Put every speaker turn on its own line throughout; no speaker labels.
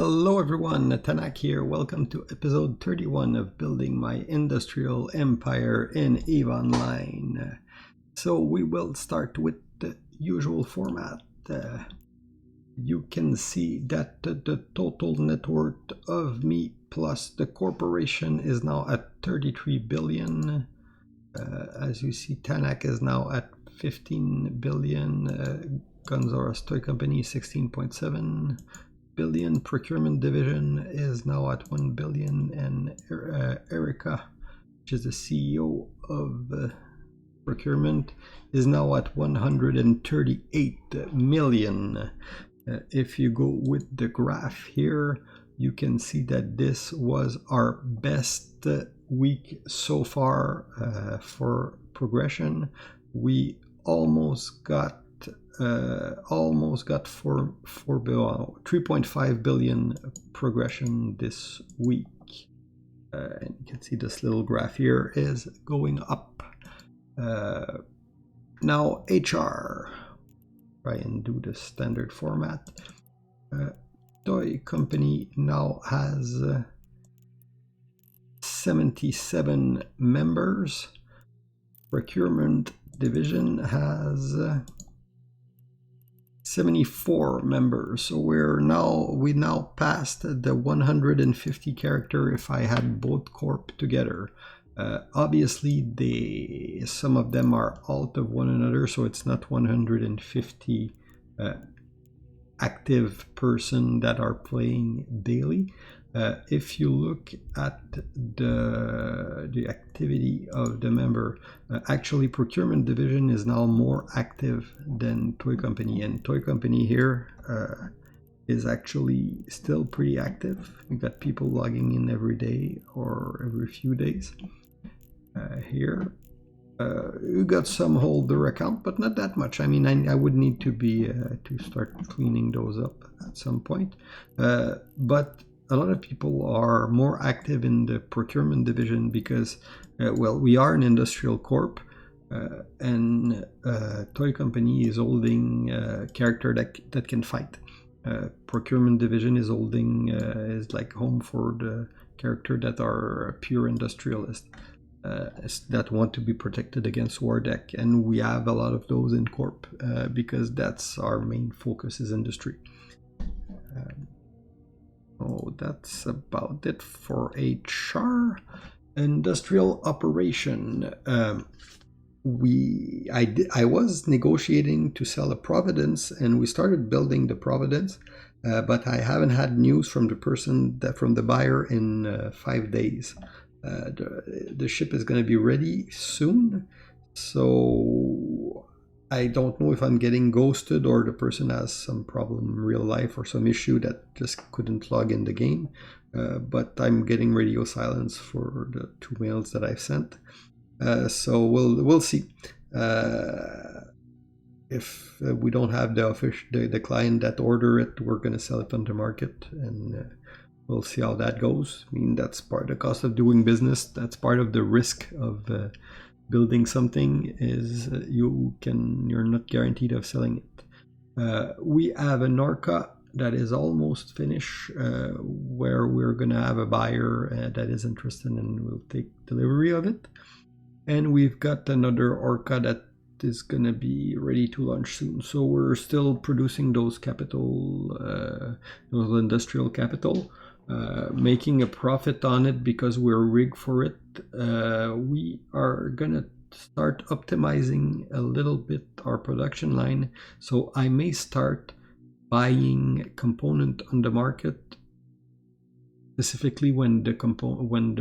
Hello everyone, Tanak here. Welcome to episode 31 of Building My Industrial Empire in Yvangier. So we will start with the usual format. You can see that the total net worth of me plus the corporation is now at 33 billion. As you see, Tanak is now at 15 billion. Gonzora's Toy Company 16.7 billion. Procurement Division is now at 1 billion, and Erica, which is the CEO of Procurement, is now at 138 million. If you go with the graph here, you can see that this was our best week so far for progression. We almost got 3.5 billion progression this week, and you can see this little graph here is going up. Now HR, try and do the standard format. Toy Company now has 77 members. Procurement Division has 74 members. So we now passed the 150 character if I had both corp together. Obviously some of them are out of one another, so it's not 150 active person that are playing daily. If you look at the activity of the member, actually Procurement Division is now more active than Toy Company, and Toy Company here is actually still pretty active. We got people logging in every day or every few days. Here you got some holder account, but not that much. I mean, I would need to be to start cleaning those up at some point, but a lot of people are more active in the Procurement Division because, well, we are an industrial corp, and Toy Company is holding a character that can fight. Procurement Division is holding is like home for the character that are pure industrialists that want to be protected against war deck, and we have a lot of those in corp because that's our main focus is industry. That's about it for HR. Industrial operation. I was negotiating to sell a Providence, and we started building the Providence, but I haven't had news from the buyer in 5 days. The ship is going to be ready soon, so I don't know if I'm getting ghosted or the person has some problem in real life or some issue that just couldn't log in the game. But I'm getting radio silence for the 2 mails that I've sent. So we'll see. If we don't have the client that order it, we're going to sell it on the market, and we'll see how that goes. I mean, that's part of the cost of doing business. That's part of the risk of building something is you're not guaranteed of selling it. We have an Orca that is almost finished, where we're gonna have a buyer that is interested and will take delivery of it. And we've got another Orca that is gonna be ready to launch soon. So we're still producing those industrial capital. Making a profit on it because we're rigged for it. We are gonna start optimizing a little bit our production line, so I may start buying component on the market, specifically when the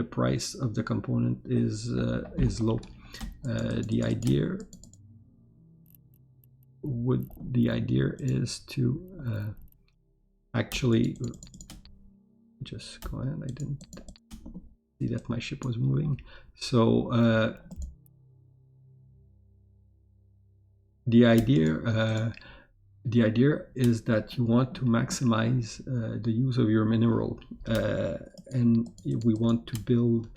price of the component is low. The idea is to actually just go ahead. I didn't see that my ship was moving. So the idea is that you want to maximize the use of your mineral, and we want to build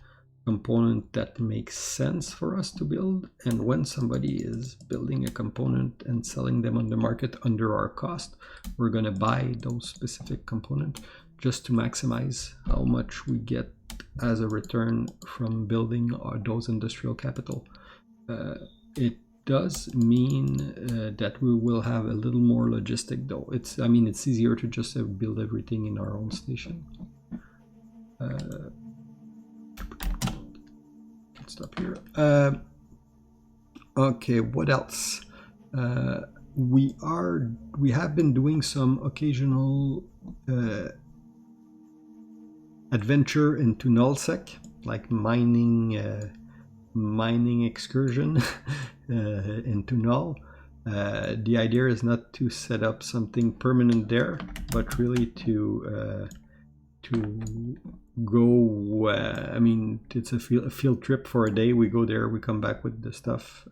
component that makes sense for us to build. And when somebody is building a component and selling them on the market under our cost, we're going to buy those specific components just to maximize how much we get as a return from building those industrial capital. It does mean that we will have a little more logistic though. It's easier to just build everything in our own station. Let's stop here. Okay, what else? We have been doing some occasional adventure into nullsec, like mining excursion into null. The idea is not to set up something permanent there, but really to go. It's a field trip for a day. We go there, we come back with the stuff.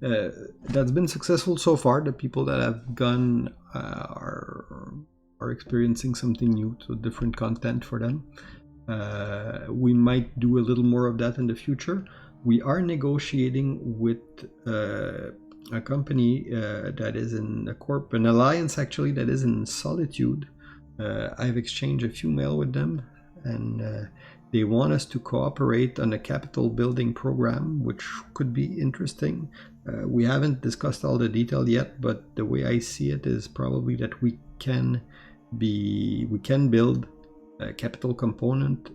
That's been successful so far. The people that have gone are experiencing something new, so different content for them. We might do a little more of that in the future. We are negotiating with a company that is in a corp, an alliance actually, that is in Solitude. I've exchanged a few mail with them, and they want us to cooperate on a capital building program, which could be interesting. We haven't discussed all the detail yet, but the way I see it is probably that we can build a capital component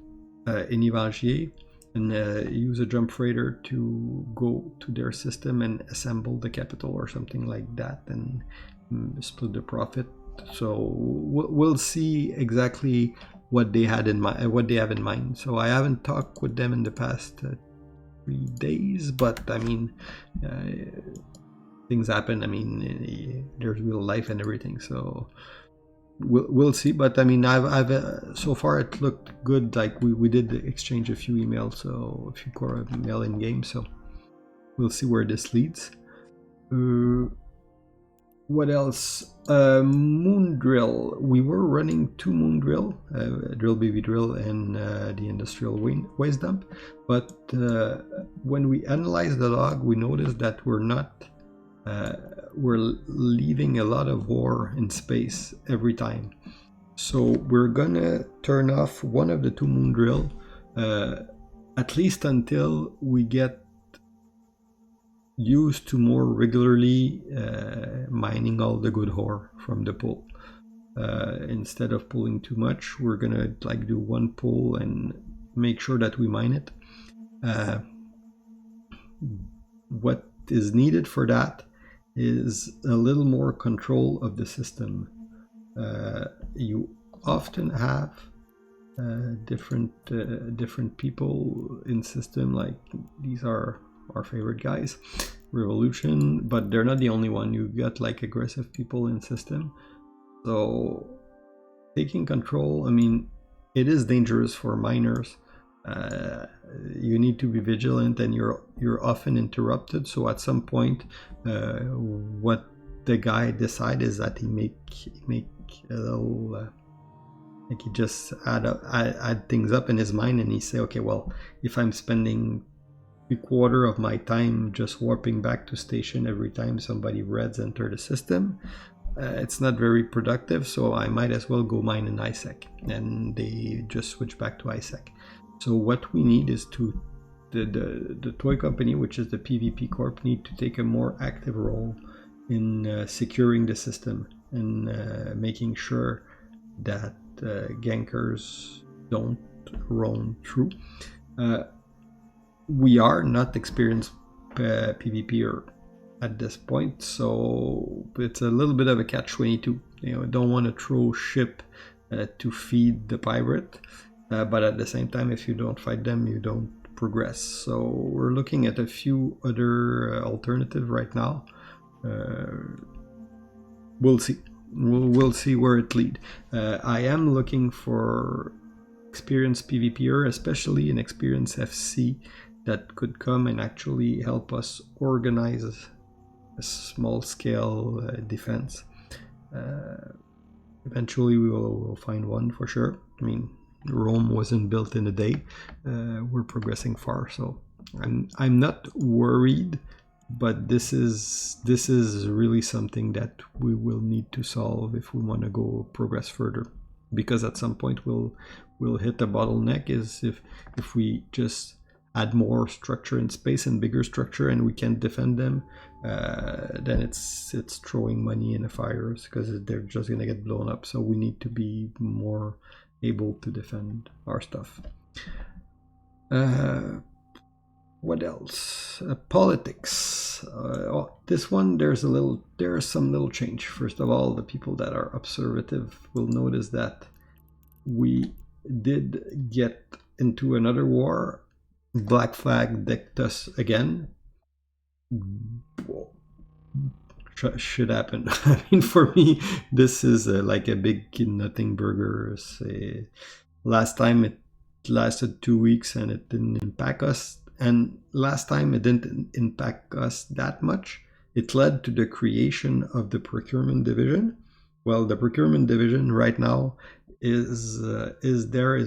in Yvangier and use a jump freighter to go to their system and assemble the capital or something like that, and split the profit. So we'll see exactly what they have in mind. So I haven't talked with them in the past 3 days, but things happen. There's real life and everything, so we'll see. But I've so far it looked good. Like we did exchange a few emails, so a few core mail in game. So we'll see where this leads. What else? Moon drill. We were running 2 moon drill, drill baby drill, and the industrial waste dump. But when we analyzed the log, we noticed that we're leaving a lot of ore in space every time. So we're gonna turn off one of the 2 moon drill, at least until we get used to more regularly mining all the good ore from the pool. Instead of pulling too much, we're gonna do 1 pull and make sure that we mine it. What is needed for that is a little more control of the system. You often have different people in system, like these are our favorite guys, Revolution, but they're not the only one. You got aggressive people in system, so taking control, it is dangerous for miners. You need to be vigilant, and you're often interrupted. So at some point, what the guy decides is that he make a little he just add things up in his mind, and he say, okay, well, if I'm spending 3/4 of my time just warping back to station every time somebody reds enter the system, it's not very productive, so I might as well go mine in ISEC. And they just switch back to ISEC. So what we need is the toy company, which is the PvP Corp, need to take a more active role in securing the system and making sure that gankers don't roam through. We are not experienced PvPer at this point, so it's a little bit of a catch-22. Don't want to throw ship to feed the pirate, but at the same time, if you don't fight them, you don't progress. So we're looking at a few other alternatives right now. We'll see. We'll see where it leads. I am looking for experienced PvPer, especially an experienced FC that could come and actually help us organize a small-scale defense. Eventually, we will find one for sure. Rome wasn't built in a day. We're progressing far, so I'm not worried. But this is really something that we will need to solve if we want to go progress further. because at some point we'll hit a bottleneck, is if we just add more structure and space and bigger structure and we can't defend them, then it's throwing money in the fires because they're just gonna get blown up. So we need to be more able to defend our stuff. What else? Politics. This one, there is some little change. First of all, the people that are observative will notice that we did get into another war. Black flag decked us again. Should happen. I mean, for me, this is like a big nothing burger. Last time it lasted 2 weeks and it didn't impact us. And last time it didn't impact us that much. It led to the creation of the Procurement Division. Well, the Procurement Division right now is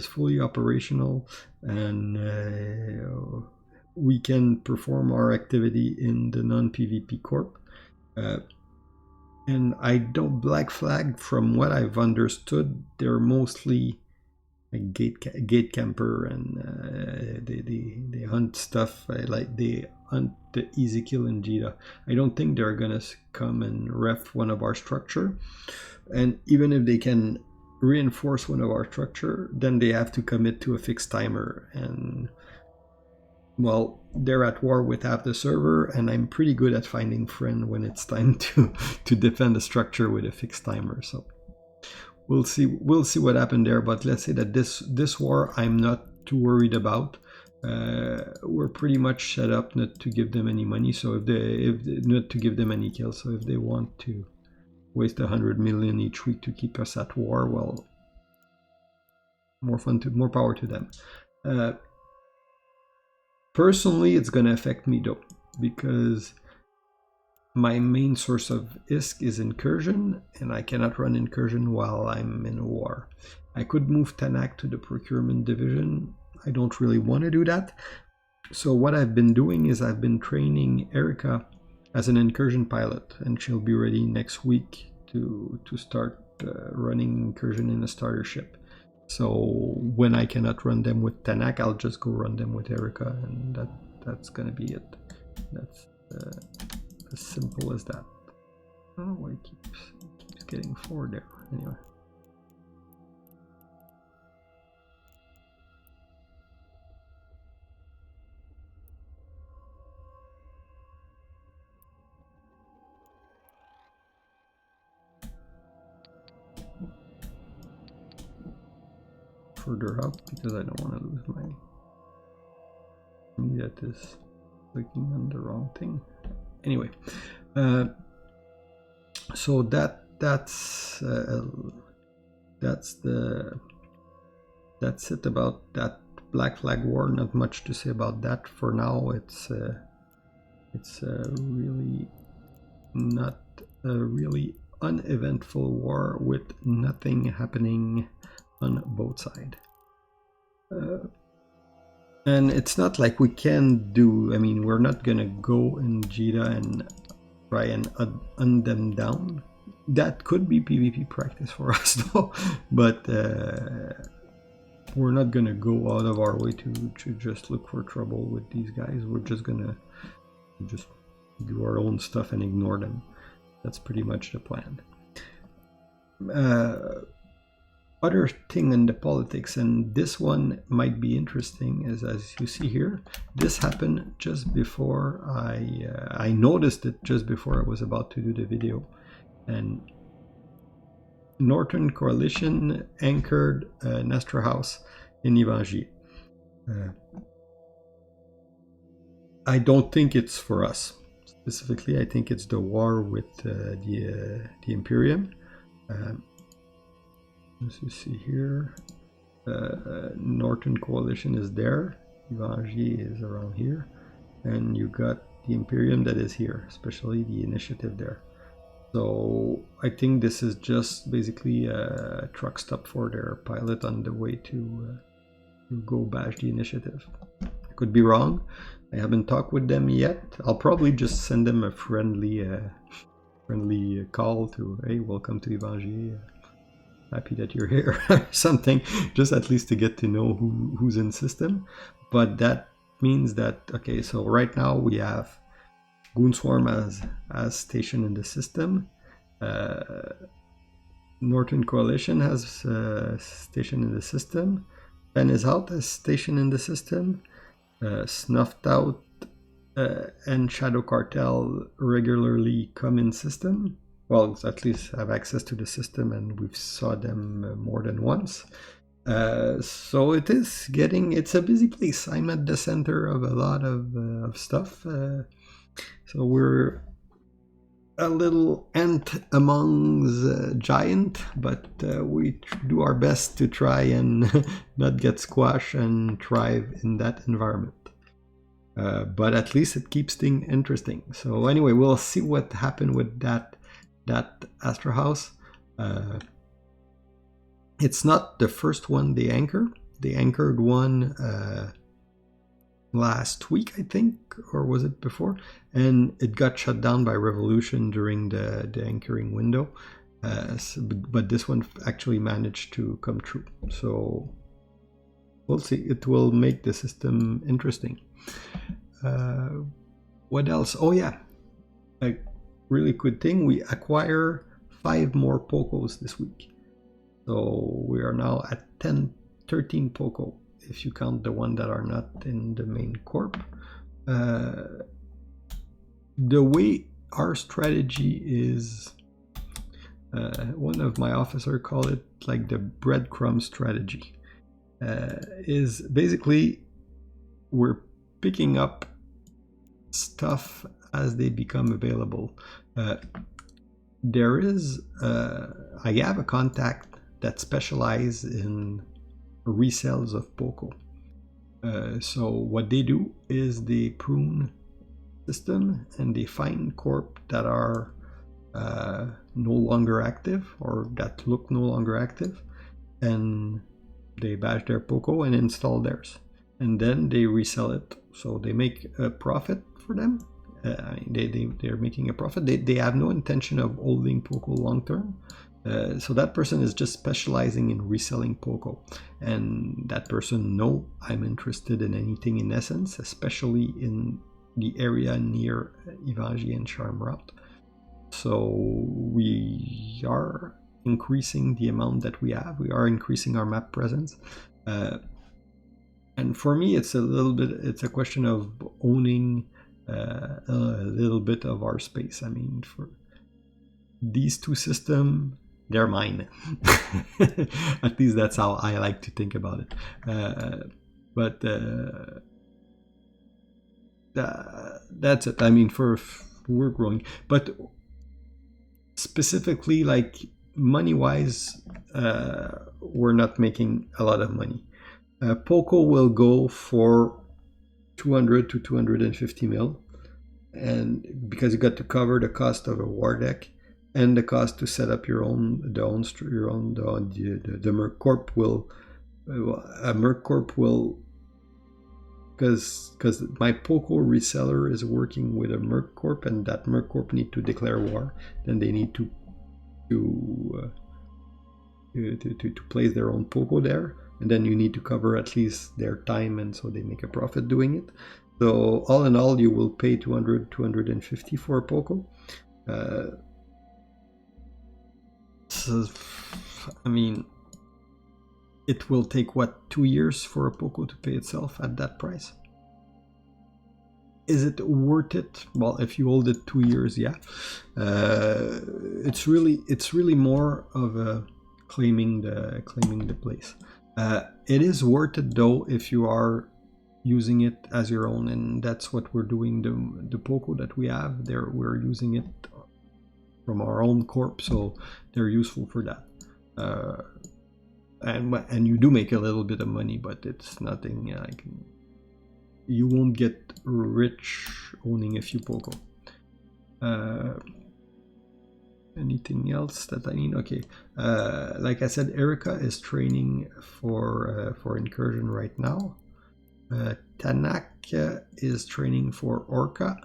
fully operational, and we can perform our activity in the non-PvP corp. And I don't black flag, from what I've understood, they're mostly a gate camper, and they hunt stuff, like they hunt the easy kill in Jita. I don't think they're gonna come and ref one of our structure, and even if they can reinforce one of our structure, then they have to commit to a fixed timer, and well, they're at war with half the server, and I'm pretty good at finding friend when it's time to defend the structure with a fixed timer. So we'll see what happened there, but let's say that this war I'm not too worried about. We're pretty much set up not to give them any money, so if not to give them any kills. So if they want to waste 100 million each week to keep us at war, well, more power to them. Personally, it's gonna affect me though, because my main source of ISK is incursion, and I cannot run incursion while I'm in a war. I could move Tanak to the Procurement Division. I don't really want to do that. So what I've been doing is I've been training Erica as an incursion pilot, and she'll be ready next week to start running incursion in a starter ship. So when I cannot run them with Tanak, I'll just go run them with Erica, and that's gonna be it. That's as simple as that. Oh, why it keeps getting 4 there. Anyway. Further up, because I don't want to lose me that is clicking on the wrong thing. Anyway, so that's it about that Black Flag War. Not much to say about that for now. It's really not a really uneventful war with nothing happening on both sides. And it's not like we can do, I mean, we're not gonna go in Jita and try and hunt them down. That could be PvP practice for us though, but we're not gonna go out of our way to just look for trouble with these guys. We're just gonna just do our own stuff and ignore them. That's pretty much the plan. Other thing in the politics, and this one might be interesting, is as you see here, this happened just before I noticed it just before I was about to do the video. And Northern Coalition anchored Nestor House in Yvangier. I don't think it's for us specifically. I think it's the war with the Imperium. As you see here, Northern Coalition is there, Yvangier is around here, and you got the Imperium that is here, especially the initiative there. So I think this is just basically a truck stop for their pilot on the way to go bash the initiative. I could be wrong. I haven't talked with them yet. I'll probably just send them a friendly call to, hey, welcome to Yvangier. happy that you're here or something, just at least to get to know who's in system. But that means that, okay, so right now we have Goonswarm as station in the system. Northern Coalition has station in the system. Ben is out as station in the system. Snuffed Out and Shadow Cartel regularly come in system. Well, at least have access to the system, and we've saw them more than once. So it's a busy place. I'm at the center of a lot of stuff. So we're a little ant among the giant, but we do our best to try and not get squashed and thrive in that environment. But at least it keeps things interesting. So anyway, we'll see what happened with that Astra House. It's not the first one they anchor. They anchored one last week, I think, or was it before? And it got shut down by Revolution during the anchoring window. But this one actually managed to come true. So we'll see. It will make the system interesting. What else? Oh yeah, a really good thing. We acquire 5 more POCOs this week. So we are now at 13 POCO, if you count the one that are not in the main corp. The way our strategy is, one of my officers call it like the breadcrumb strategy, is basically we're picking up stuff as they become available. I have a contact that specializes in resales of POCO. So what they do is they prune system and they find corp that are no longer active or that look no longer active, and they badge their POCO and install theirs, and then they resell it. So they make a profit for them. They're making a profit. They have no intention of holding POCO long term. So that person is just specializing in reselling POCO, and that person know I'm interested in anything in essence, especially in the area near Yvangier and Charm Route. So we are increasing the amount that we have. We are increasing our map presence. And for me, it's a question of owning a little bit of our space. I mean, for these two systems, they're mine. At least that's how I like to think about it. But that's it. I mean, we're growing, but specifically, like money-wise, we're not making a lot of money. POCO will go for 200 to 250 mil, and because you got to cover the cost of a war deck and the cost to set up the Merc Corp will, a Merc Corp will, because my POCO reseller is working with a Merc Corp, and that Merc Corp need to declare war, then they need to place their own POCO there, and then you need to cover at least their time, and so they make a profit doing it. So all in all, you will pay 200, 250 for a POCO. So, I mean, it will take, 2 years for a POCO to pay itself at that price? Is it worth it? Well, if you hold it 2 years, yeah. It's really more of a claiming the place. It is worth it though if you are using it as your own, and that's what we're doing. The POCO that we have there, we're using it from our own corp, so they're useful for that. And you do make a little bit of money, but it's nothing like you won't get rich owning a few POCO. Anything else that I need? Okay, like I said, Erica is training for incursion right now. Tanak is training for Orca,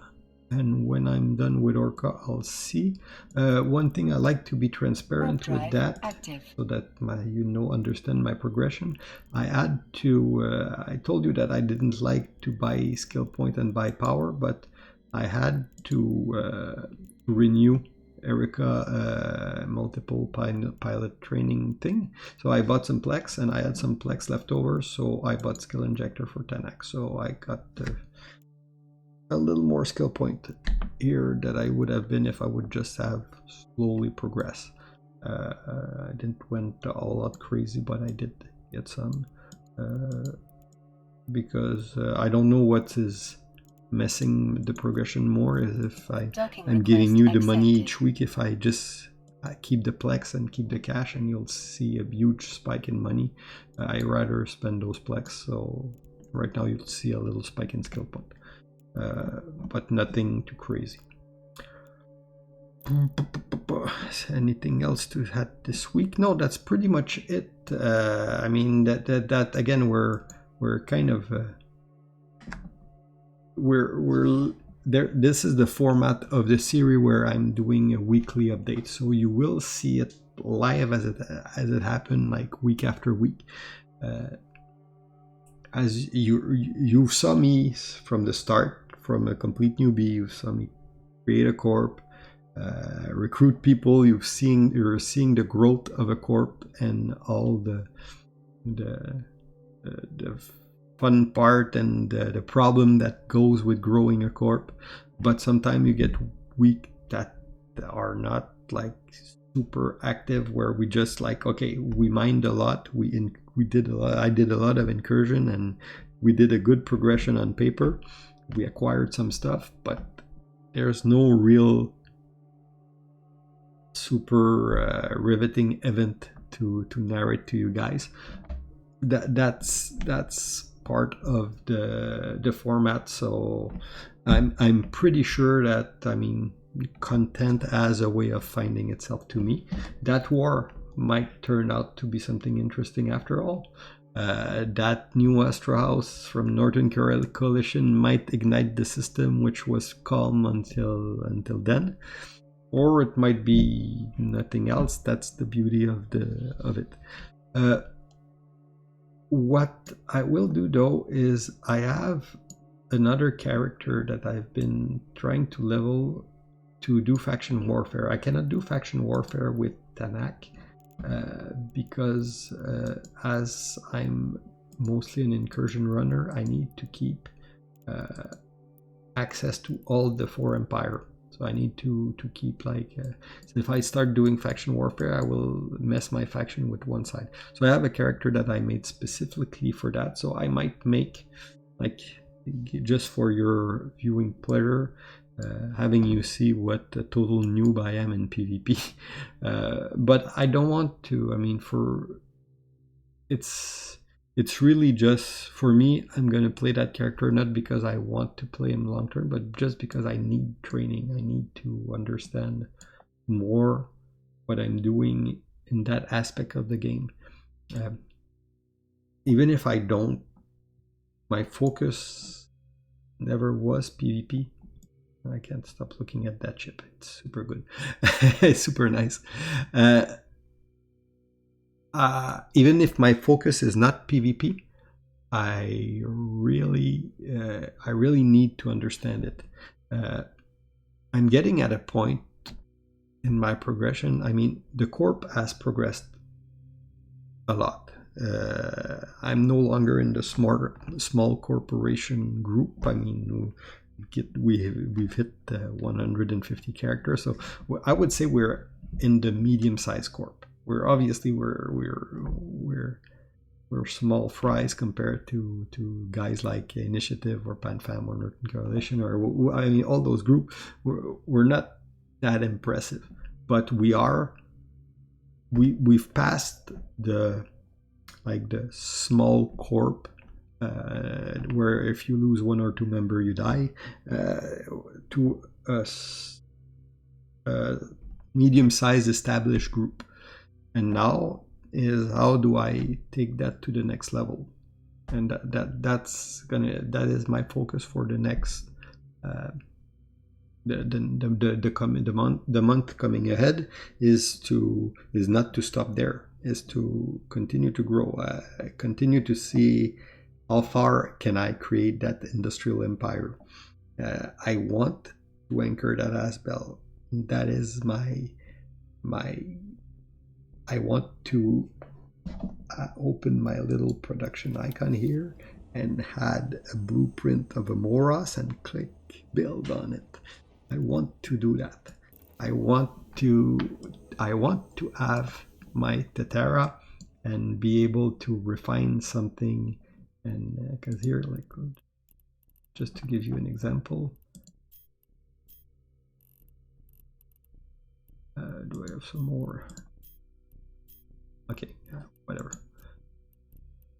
and when I'm done with Orca, I'll see. One thing I like to be transparent with that, so that understand my progression. I told you that I didn't like to buy skill point and buy power, but I had to renew Erica multiple pilot training thing. So I bought some Plex, and I had some Plex left over, so I bought skill injector for 10x. So I got a little more skill point here that I would have been if I would just have slowly progress. I didn't went all out crazy, but I did get some because I don't know what is messing the progression more, is if I'm giving you the money each week. If I just keep the Plex and keep the cash, and you'll see a huge spike in money. I rather spend those Plex, so right now you'll see a little spike in skill point, but nothing too crazy. Anything else to add this week? No, that's pretty much it. I mean that again, we're kind of we're there. This is the format of the series where I'm doing a weekly update, so you will see it live as it happened, like week after week. As you saw me from the start, from a complete newbie. You saw me create a corp, recruit people. You're seeing the growth of a corp and all the fun part and the problem that goes with growing a corp. But sometimes you get week that are not like super active, where we just like, okay, we mined a lot, we did a lot, I did a lot of incursion, and we did a good progression on paper. We acquired some stuff, but there's no real super riveting event to narrate to you guys. That's part of the format. So I'm pretty sure that, I mean, content as a way of finding itself to me. That war might turn out to be something interesting after all. That new Astra House from Northern Coalition might ignite the system, which was calm until then, or it might be nothing else. That's the beauty of it. What I will do though is I have another character that I've been trying to level to do faction warfare. I cannot do faction warfare with Tanak because as I'm mostly an incursion runner, I need to keep access to all the 4 empire. So I need to keep like, so if I start doing faction warfare, I will mess my faction with one side. So I have a character that I made specifically for that. So I might make, like, just for your viewing pleasure, having you see what a total noob I am in PvP. But I don't want to, I mean, it's really just, for me, I'm going to play that character not because I want to play him long term, but just because I need training. I need to understand more what I'm doing in that aspect of the game. Even if I don't, my focus never was PvP. I can't stop looking at that ship. It's super good. It's super nice. Even if my focus is not PvP, I really need to understand it. I'm getting at a point in my progression. I mean, the corp has progressed a lot. I'm no longer in the small corporation group. I mean, we've hit 150 characters, so I would say we're in the medium-sized corp. We're obviously we're small fries compared to guys like Initiative or PanFam or Northern Coalition, or I mean all those groups. We're not that impressive, but we've passed the small corp where if you lose 1 or 2 members you die, to a medium-sized established group. And now is, how do I take that to the next level? And that is my focus for the next the month coming ahead is not to stop there, is to continue to grow, continue to see how far can I create that industrial empire. I want to anchor that Asbel. That is my I want to open my little production icon here and had a blueprint of a Moros and click build on it. I want to do that. I want to have my Tetera and be able to refine something. And because here, like, just to give you an example, do I have some more? Okay, whatever.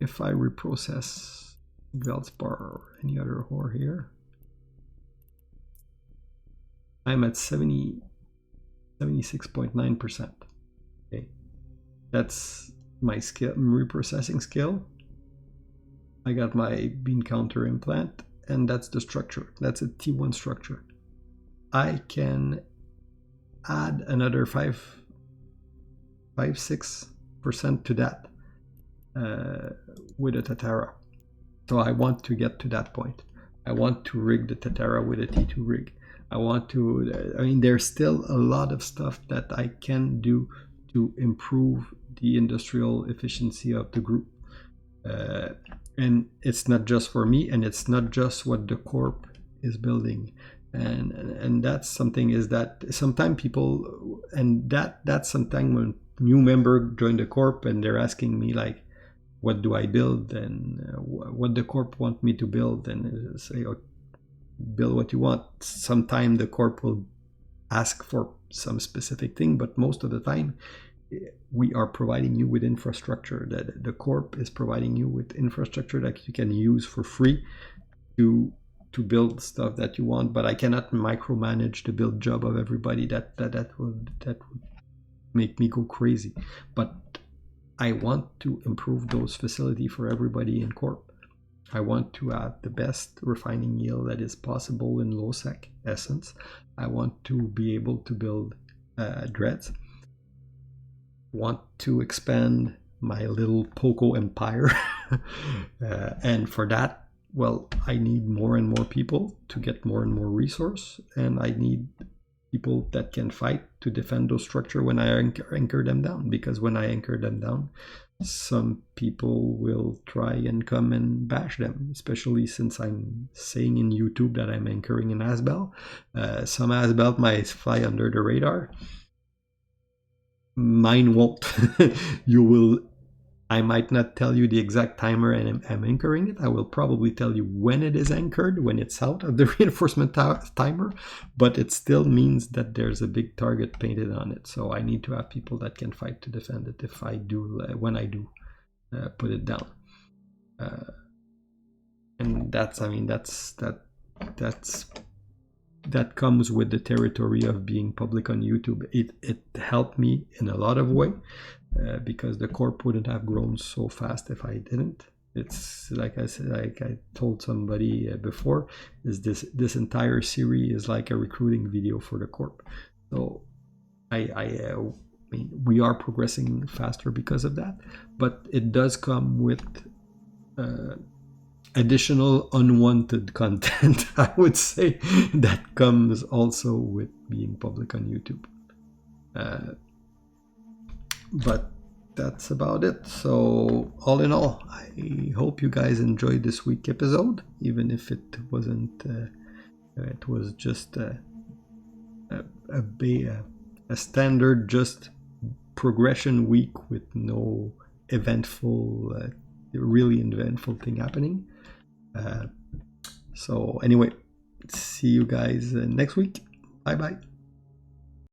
If I reprocess Veldspar or any other ore here, I'm at 76.9%. Okay, that's my skill, reprocessing skill. I got my bean counter implant, and that's the structure. That's a T1 structure. I can add another 5-6% to that with a Tetera. So I want to get to that point. I want to rig the Tetera with a T2 rig. I want to, I mean, there's still a lot of stuff that I can do to improve the industrial efficiency of the group. And it's not just for me, and it's not just what the corp is building. And that's something, is that sometimes people, and that's sometimes when new member join the corp and they're asking me like, what do I build, and what the corp want me to build, and say, oh, build what you want. Sometimes the corp will ask for some specific thing, but most of the time we are providing you with infrastructure. That the corp is providing you with infrastructure that you can use for free to build stuff that you want. But I cannot micromanage the build job of everybody. That would make me go crazy. But I want to improve those facilities for everybody in corp. I want to have the best refining yield that is possible in low sec essence. I want to be able to build dreads. Want to expand my little POCO empire. And for that, well, I need more and more people to get more and more resource, and I need people that can fight to defend those structure when I anchor them down, because when I anchor them down, some people will try and come and bash them, especially since I'm saying in YouTube that I'm anchoring in Asbel. Some Asbel might fly under the radar. Mine won't. I might not tell you the exact timer and I'm anchoring it. I will probably tell you when it is anchored, when it's out of the reinforcement timer, but it still means that there's a big target painted on it. So I need to have people that can fight to defend it if I do, when I do put it down. And that's, I mean, that comes with the territory of being public on YouTube. It helped me in a lot of ways. Because the corp wouldn't have grown so fast if I didn't. It's like I said, like I told somebody before, is this entire series is like a recruiting video for the corp. So I mean, we are progressing faster because of that, but it does come with additional unwanted content, I would say, that comes also with being public on YouTube. But that's about it. So all in all, I hope you guys enjoyed this week episode, even if it wasn't it was just a standard just progression week with no really eventful thing happening. So anyway, see you guys next week. Bye bye.